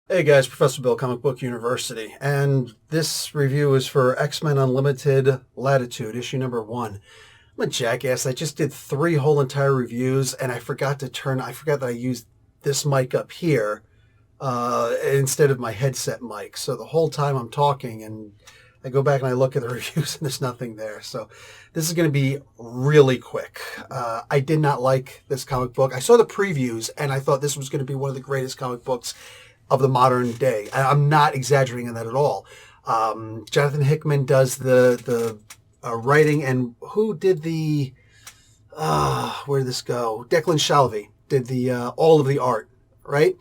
Hey guys, Professor Bill, Comic Book University, and this review is for X-Men Unlimited Latitude, issue number 1. I'm a jackass. I just did 3 whole entire reviews, and I forgot that I used this mic up here instead of my headset mic. So the whole time I'm talking, and I go back and I look at the reviews, and there's nothing there. So this is going to be really quick. I did not like this comic book. I saw the previews, and I thought this was going to be one of the greatest comic books of the modern day. I'm not exaggerating on that at all. Jonathan Hickman does the writing, and who did the where did this go? Declan Shalvey did the all of the art, right?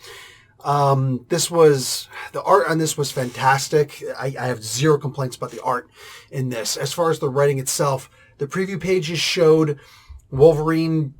This was the art on this was fantastic. I have zero complaints about the art in this. As far as the writing itself, the preview pages showed Wolverine,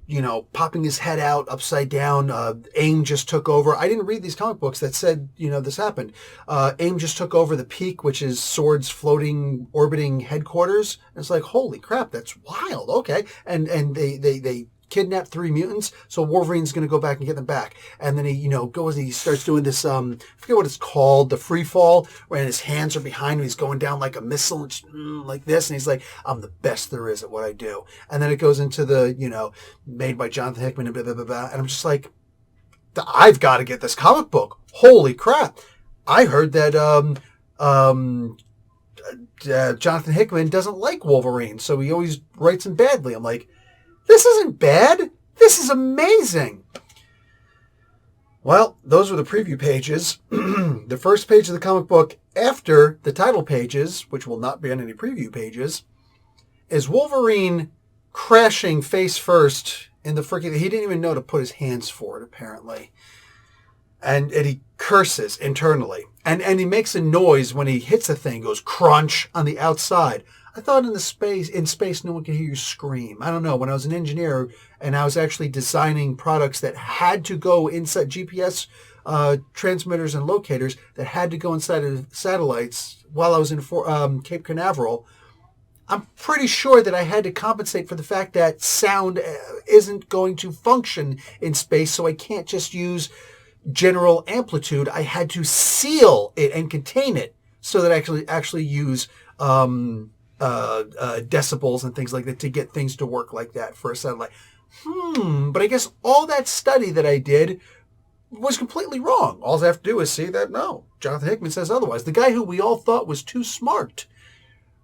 popping his head out upside down. AIM just took over. I didn't read these comic books that said, this happened. AIM just took over the Peak, which is Sword's floating, orbiting headquarters. And it's like, holy crap, that's wild. Okay. And they kidnapped 3 mutants, so Wolverine's going to go back and get them back. And then he, goes and he starts doing this, I forget what it's called, the free fall, where his hands are behind him. He's going down like a missile, like this. And he's like, I'm the best there is at what I do. And then it goes into the, made by Jonathan Hickman and blah, blah, blah, blah. And I'm just like, I've got to get this comic book. Holy crap. I heard that, Jonathan Hickman doesn't like Wolverine, so he always writes him badly. I'm like, this isn't bad. This is amazing. Well, those were the preview pages. The first page of the comic book after the title pages, which will not be on any preview pages, is Wolverine crashing face first in the freaking... He didn't even know to put his hands forward, apparently. And he curses internally. And he makes a noise when he hits a thing, goes crunch on the outside. I thought in space, no one could hear you scream. I don't know. When I was an engineer and I was actually designing products that had to go inside GPS transmitters and locators that had to go inside of satellites while I was in Cape Canaveral, I'm pretty sure that I had to compensate for the fact that sound isn't going to function in space, so I can't just use general amplitude. I had to seal it and contain it so that I actually use... decibels and things like that to get things to work like that for a satellite. But I guess all that study that I did was completely wrong. All I have to do is see that, no, Jonathan Hickman says otherwise. The guy who we all thought was too smart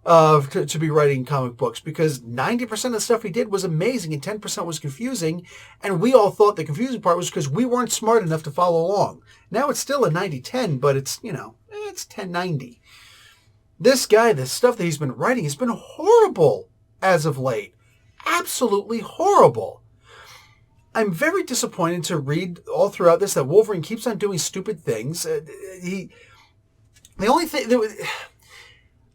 to be writing comic books, because 90% of the stuff he did was amazing and 10% was confusing, and we all thought the confusing part was because we weren't smart enough to follow along. Now it's still a 90-10, but it's, it's 10-90. This guy, the stuff that he's been writing has been horrible as of late. Absolutely horrible. I'm very disappointed to read all throughout this that Wolverine keeps on doing stupid things.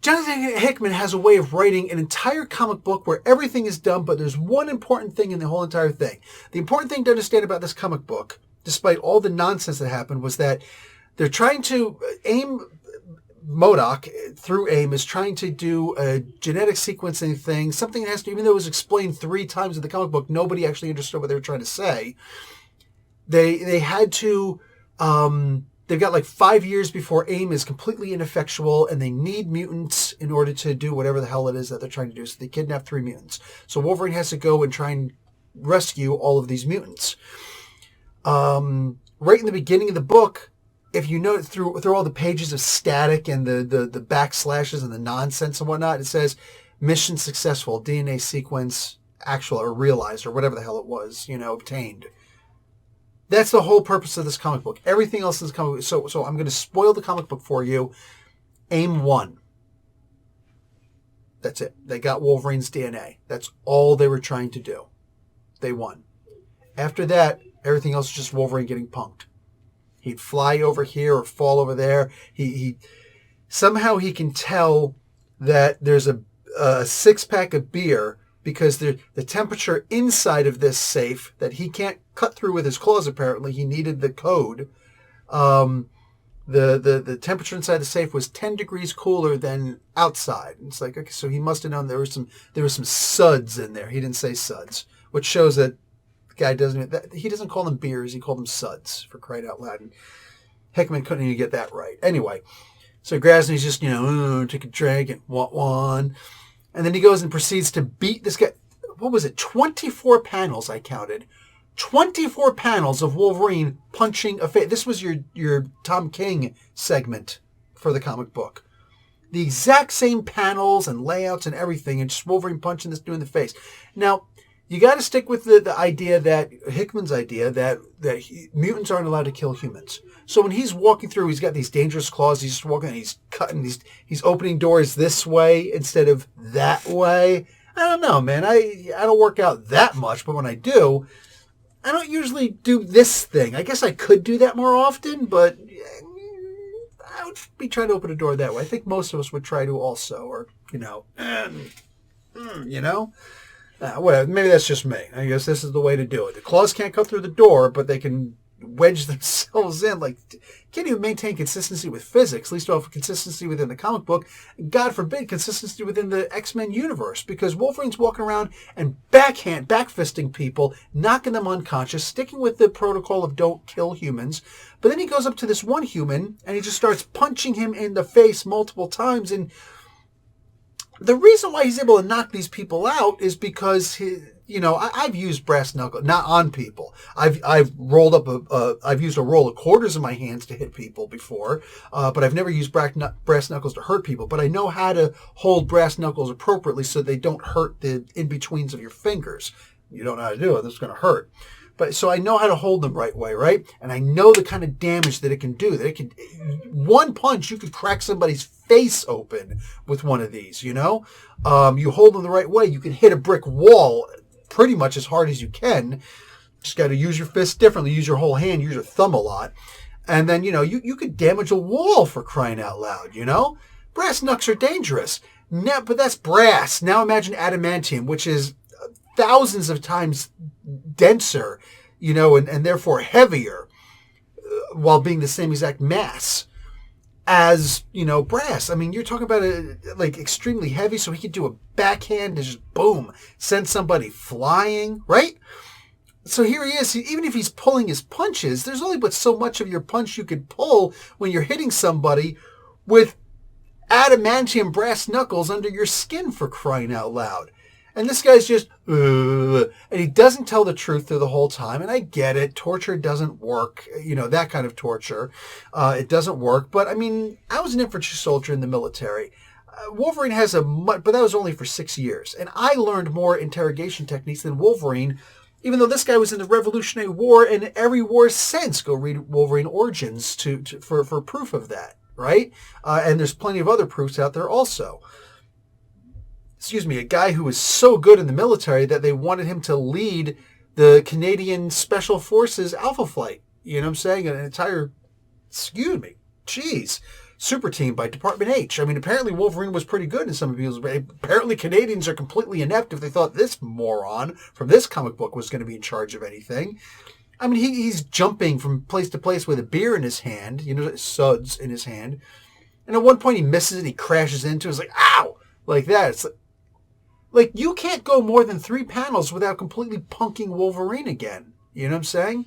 Jonathan Hickman has a way of writing an entire comic book where everything is dumb, but there's one important thing in the whole entire thing. The important thing to understand about this comic book, despite all the nonsense that happened, was that they're trying to aim... MODOK, through AIM, is trying to do a genetic sequencing thing, something that has to, even though it was explained 3 times in the comic book, nobody actually understood what they were trying to say. They had to, they've got like 5 years before AIM is completely ineffectual, and they need mutants in order to do whatever the hell it is that they're trying to do. So they kidnap 3 mutants. So Wolverine has to go and try and rescue all of these mutants. Right in the beginning of the book, if you note through all the pages of static and the backslashes and the nonsense and whatnot, it says mission successful, DNA sequence actual or realized or whatever the hell it was, obtained. That's the whole purpose of this comic book. Everything else in this comic book. So I'm going to spoil the comic book for you. AIM won. That's it. They got Wolverine's DNA. That's all they were trying to do. They won. After that, everything else is just Wolverine getting punked. He'd fly over here or fall over there. He somehow he can tell that there's a 6-pack of beer because the temperature inside of this safe that he can't cut through with his claws. Apparently, he needed the code. The temperature inside the safe was 10 degrees cooler than outside. It's like, okay, so he must have known there were some suds in there. He didn't say suds, which shows that the guy doesn't call them beers. He called them suds, for crying out loud. Hickman couldn't even get that right. Anyway, so Grasney's just, take a drink and want one. And then he goes and proceeds to beat this guy. What was it? 24 panels I counted. 24 panels of Wolverine punching a face. This was your Tom King segment for the comic book. The exact same panels and layouts and everything, and just Wolverine punching this dude in the face. Now, you got to stick with the idea that, Hickman's idea, that mutants aren't allowed to kill humans. So when he's walking through, he's got these dangerous claws, he's just walking, and he's cutting, he's opening doors this way instead of that way. I don't know, man. I don't work out that much, but when I do, I don't usually do this thing. I guess I could do that more often, but I would be trying to open a door that way. I think most of us would try to also, or, whatever. Maybe that's just me. I guess this is the way to do it. The claws can't cut through the door, but they can wedge themselves in. Like, can't even maintain consistency with physics, least of all consistency within the comic book. God forbid consistency within the X-Men universe, because Wolverine's walking around and backfisting people, knocking them unconscious, sticking with the protocol of don't kill humans. But then he goes up to this one human and he just starts punching him in the face multiple times. And the reason why he's able to knock these people out is because I've used brass knuckles, not on people. I've used a roll of quarters in my hands to hit people before, but I've never used brass knuckles to hurt people. But I know how to hold brass knuckles appropriately so they don't hurt the in-betweens of your fingers. You don't know how to do it, that's going to hurt. But so I know how to hold them right way, right? And I know the kind of damage that it can do. That it can, one punch, you could crack somebody's face open with one of these, You hold them the right way, you can hit a brick wall pretty much as hard as you can. Just got to use your fist differently, use your whole hand, use your thumb a lot. And then, you could damage a wall, for crying out loud, Brass knucks are dangerous. Now, but that's brass. Now imagine adamantium, which is thousands of times denser, and therefore heavier, while being the same exact mass as, brass. I mean, you're talking about extremely heavy, so he could do a backhand and just boom, send somebody flying, right? So here he is. Even if he's pulling his punches, there's only but so much of your punch you could pull when you're hitting somebody with adamantium brass knuckles under your skin, for crying out loud. And this guy's just, and he doesn't tell the truth through the whole time. And I get it. Torture doesn't work. That kind of torture. It doesn't work. But, I mean, I was an infantry soldier in the military. Wolverine has but that was only for 6 years. And I learned more interrogation techniques than Wolverine, even though this guy was in the Revolutionary War and every war since. Go read Wolverine Origins for proof of that, right? And there's plenty of other proofs out there also. A guy who was so good in the military that they wanted him to lead the Canadian Special Forces Alpha Flight. You know what I'm saying? An entire, super team by Department H. I mean, apparently Wolverine was pretty good in some of these. Apparently Canadians are completely inept if they thought this moron from this comic book was going to be in charge of anything. I mean, he's jumping from place to place with a beer in his hand, suds in his hand. And at one point he misses it, he crashes into it. It's like, ow! Like that. It's like, you can't go more than 3 panels without completely punking Wolverine again. You know what I'm saying?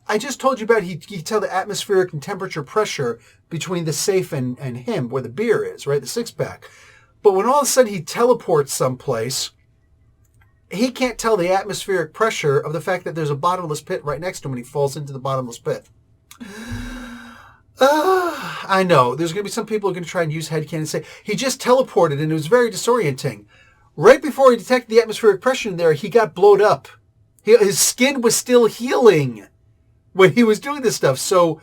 I just told you about he can tell the atmospheric and temperature pressure between the safe and him, where the beer is, right? The 6-pack. But when all of a sudden he teleports someplace, he can't tell the atmospheric pressure of the fact that there's a bottomless pit right next to him when he falls into the bottomless pit. I know. There's going to be some people who are going to try and use headcanon and say, he just teleported and it was very disorienting. Right before he detected the atmospheric pressure in there, he got blowed up. His skin was still healing when he was doing this stuff. So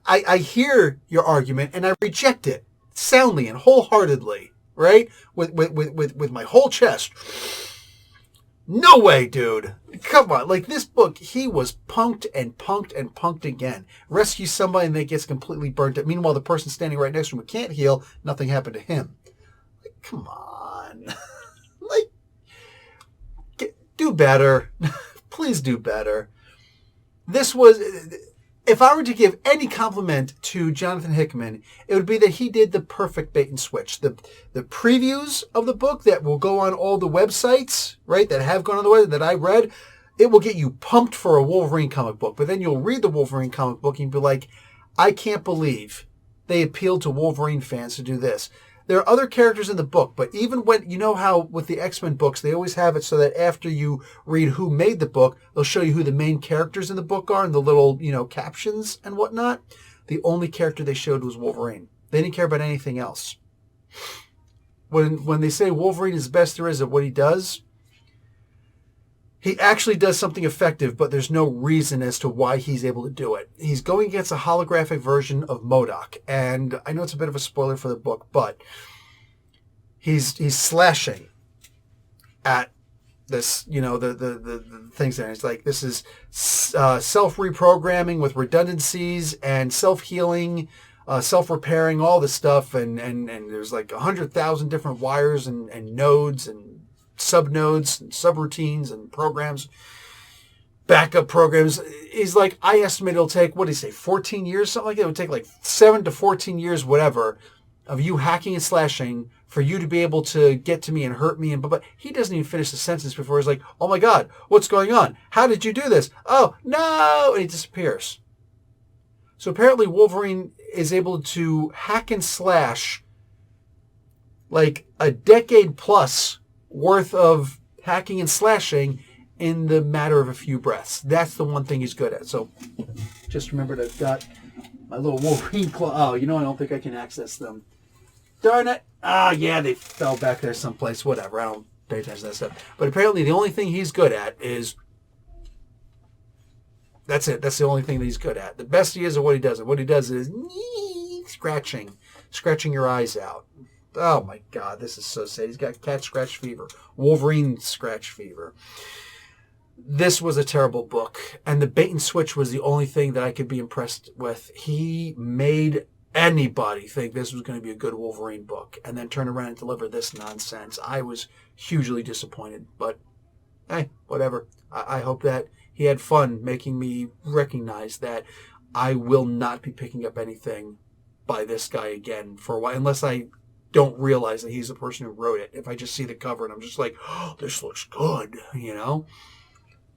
I hear your argument and I reject it soundly and wholeheartedly, right? With my whole chest. No way, dude. Come on. Like, this book, he was punked and punked and punked again. Rescues somebody and they gets completely burnt up. Meanwhile, the person standing right next to him who can't heal, nothing happened to him. Like, come on. Do better. Please do better. This was, if I were to give any compliment to Jonathan Hickman, it would be that he did the perfect bait and switch. The previews of the book that will go on all the websites, right, that have gone on the website that I read, it will get you pumped for a Wolverine comic book. But then you'll read the Wolverine comic book and be like, I can't believe they appealed to Wolverine fans to do this. There are other characters in the book, but even when, you know how with the X-Men books, they always have it so that after you read who made the book, they'll show you who the main characters in the book are and the little, captions and whatnot. The only character they showed was Wolverine. They didn't care about anything else. When they say Wolverine is the best there is at what he does, he actually does something effective, but there's no reason as to why he's able to do it. He's going against a holographic version of MODOK, and I know it's a bit of a spoiler for the book, but he's slashing at this, the things there. It's like, this is self-reprogramming with redundancies and self-healing, self-repairing, all this stuff, and there's like 100,000 different wires and nodes and subnodes and subroutines and programs, backup programs. He's like, I estimate it'll take, what did he say, 14 years, something like that. It would take like 7 to 14 years, whatever, of you hacking and slashing for you to be able to get to me and hurt me. But he doesn't even finish the sentence before he's like, oh my God, what's going on? How did you do this? Oh, no! And he disappears. So apparently Wolverine is able to hack and slash like a decade plus worth of hacking and slashing in the matter of a few breaths. That's the one thing he's good at. So just remembered I've got my little Wolverine claw. Oh, I don't think I can access them. Darn it. Yeah, they fell back there someplace. Whatever. I don't pay attention to that stuff. But apparently the only thing he's good at is... That's it. That's the only thing that he's good at. The best he is at what he does. And what he does is scratching your eyes out. Oh my God, this is so sad. He's got cat scratch fever. Wolverine scratch fever. This was a terrible book. And the bait and switch was the only thing that I could be impressed with. He made anybody think this was going to be a good Wolverine book and then turn around and deliver this nonsense. I was hugely disappointed. But, hey, whatever. I hope that he had fun making me recognize that I will not be picking up anything by this guy again for a while, unless I don't realize that he's the person who wrote it. If I just see the cover and I'm just like, oh, this looks good, It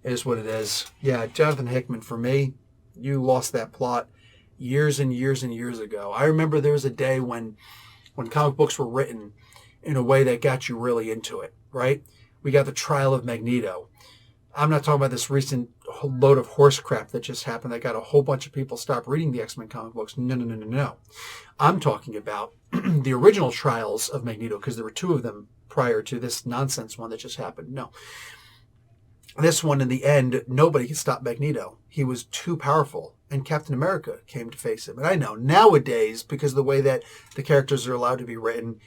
is what it is. Yeah, Jonathan Hickman, for me, you lost that plot years and years and years ago. I remember there was a day when comic books were written in a way that got you really into it, right? We got the trial of Magneto. I'm not talking about this recent load of horse crap that just happened that got a whole bunch of people stop reading the X-Men comic books. No. I'm talking about the original trials of Magneto, because there were 2 of them prior to this nonsense one that just happened. No. This one, in the end, nobody could stop Magneto. He was too powerful, and Captain America came to face him. And I know, nowadays, because of the way that the characters are allowed to be written,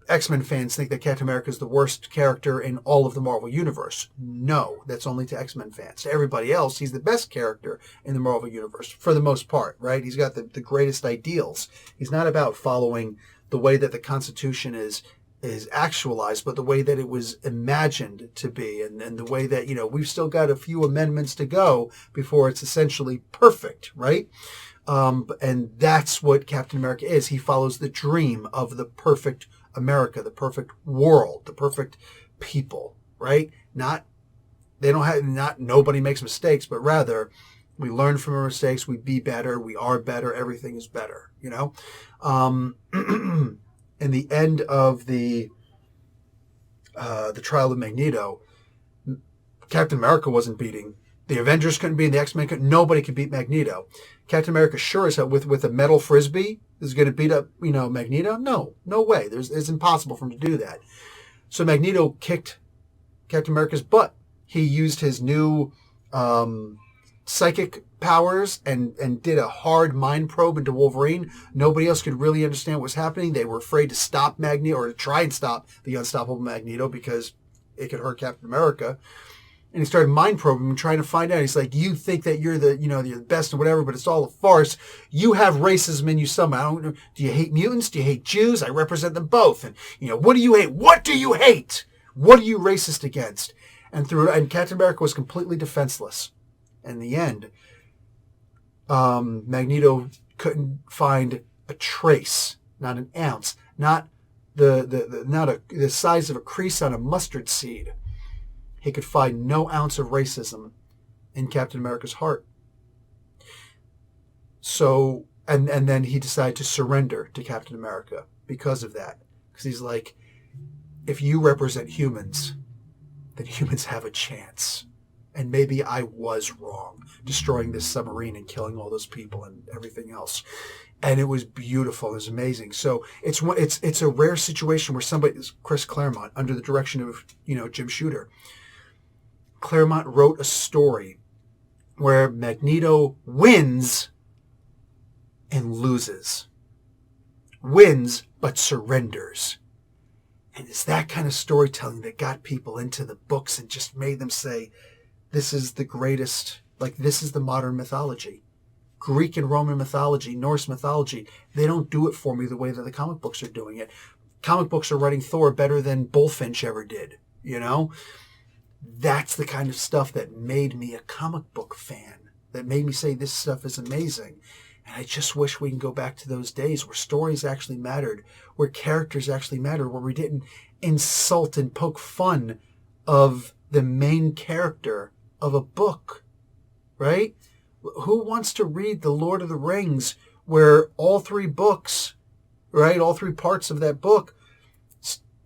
X-Men fans think that Captain America is the worst character in all of the Marvel Universe. No, that's only to X-Men fans. To everybody else, he's the best character in the Marvel Universe, for the most part, right? He's got the greatest ideals. He's not about following the way that the Constitution is actualized, but the way that it was imagined to be, and the way that, we've still got a few amendments to go before it's essentially perfect, right? And that's what Captain America is. He follows the dream of the perfect America, the perfect world, the perfect people, right? Nobody makes mistakes, but rather we learn from our mistakes, we be better, we are better, everything is better, In the end of the trial of Magneto, Captain America wasn't beating. The Avengers couldn't beat, the X-Men couldn't. Nobody could beat Magneto. Captain America sure as hell with a metal frisbee is going to beat up, Magneto. No way. It's impossible for him to do that. So Magneto kicked Captain America's butt. He used his new psychic powers and did a hard mind probe into Wolverine. Nobody else could really understand what was happening. They were afraid to stop Magneto, or to try and stop the unstoppable Magneto, because it could hurt Captain America. And he started mind probing and trying to find out. He's like, you think that you're you're the best or whatever, but it's all a farce. You have racism in you somehow. Do you hate mutants? Do you hate Jews? I represent them both. And, what do you hate? What do you hate? What are you racist against? And Captain America was completely defenseless. In the end, Magneto couldn't find a trace, not an ounce, not the size of a crease on a mustard seed. He could find no ounce of racism in Captain America's heart. So, and then he decided to surrender to Captain America because of that. Because he's like, if you represent humans, then humans have a chance. And maybe I was wrong, destroying this submarine and killing all those people and everything else. And it was beautiful. It was amazing. So it's a rare situation where somebody, Chris Claremont, under the direction of, Jim Shooter, Claremont wrote a story where Magneto wins and loses. Wins, but surrenders. And it's that kind of storytelling that got people into the books and just made them say, this is the greatest, this is the modern mythology. Greek and Roman mythology, Norse mythology, they don't do it for me the way that the comic books are doing it. Comic books are writing Thor better than Bullfinch ever did, That's the kind of stuff that made me a comic book fan, that made me say this stuff is amazing. And I just wish we can go back to those days where stories actually mattered, where characters actually mattered, where we didn't insult and poke fun of the main character of a book, right? Who wants to read The Lord of the Rings where all three books, right, all three parts of that book,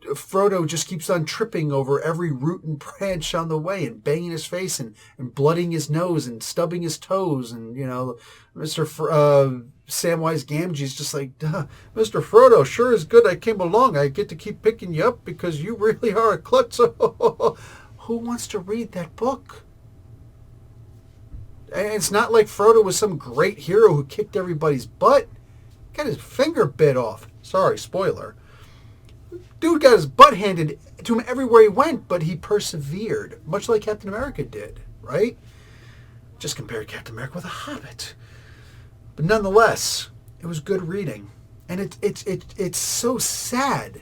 Frodo just keeps on tripping over every root and branch on the way and banging his face and blooding his nose and stubbing his toes. And, Samwise Gamgee's just like, Duh, Mr. Frodo, sure is good I came along. I get to keep picking you up because you really are a klutz. Who wants to read that book? And it's not like Frodo was some great hero who kicked everybody's butt. Got his finger bit off. Sorry, spoiler. Dude got his butt handed to him everywhere he went, but he persevered, much like Captain America did, right? Just compare Captain America with a hobbit. But nonetheless, it was good reading. And it's so sad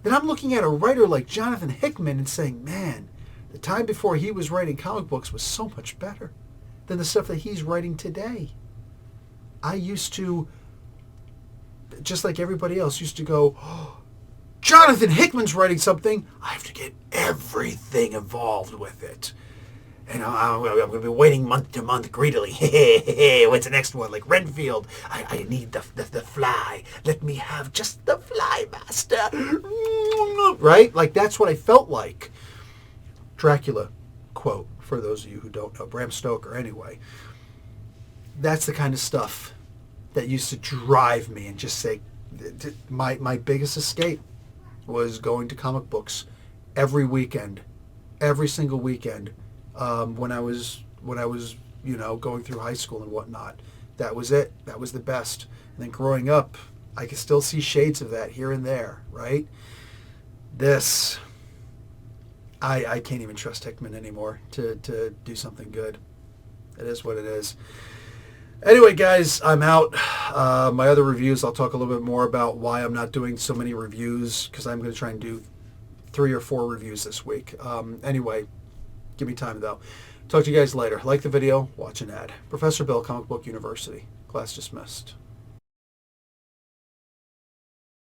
that I'm looking at a writer like Jonathan Hickman and saying, man, the time before he was writing comic books was so much better than the stuff that he's writing today. I used to, just like everybody else, used to go, oh, Jonathan Hickman's writing something, I have to get everything involved with it. And I'm going to be waiting month to month greedily. What's the next one? Like Renfield. I need the fly. Let me have just the fly, master. Right? Like, that's what I felt like. Dracula quote, for those of you who don't know. Bram Stoker, anyway. That's the kind of stuff that used to drive me and just say, my biggest escape was going to comic books every weekend, every single weekend, when I was going through high school and whatnot. That was it. That was the best. And then growing up, I could still see shades of that here and there, right? This, I can't even trust Hickman anymore to do something good. It is what it is. Anyway, guys, I'm out. My other reviews, I'll talk a little bit more about why I'm not doing so many reviews, because I'm going to try and do 3 or 4 reviews this week. Anyway, give me time, though. Talk to you guys later. Like the video, watch an ad. Professor Bill, Comic Book University. Class dismissed.